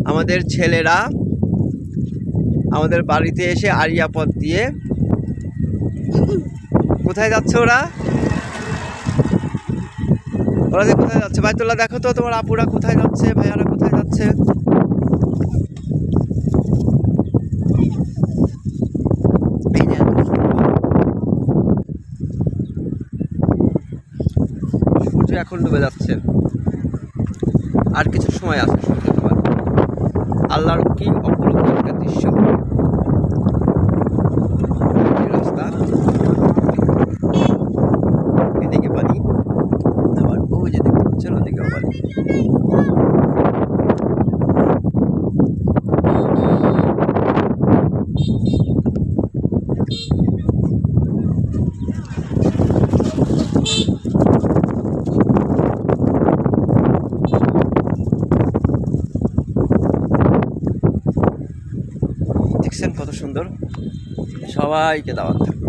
আমাদের ছেলেরা আমাদের বাড়িতে এসে আরিয়া পথ দিয়ে কোথায় যাচ্ছে ওরা যে কোথায় যাচ্ছে? বাইতুল্লাহ, দেখো তো তোমার আপুরা কোথায় যাচ্ছে, ভাইয়ারা কোথায় যাচ্ছে? সূর্য এখন ডুবে যাচ্ছে, আর কিছু সময় আছে সূর্য ডোবার। আল্লাহর কি অপরূপ একটা দৃশ্য। রাস্তা, এদিকে পানি, আবার ওই যে দেখতে পাচ্ছেন ওদিকেও পানি। দেখছেন কত সুন্দর। সবাইকে দাওয়াত থাকবে।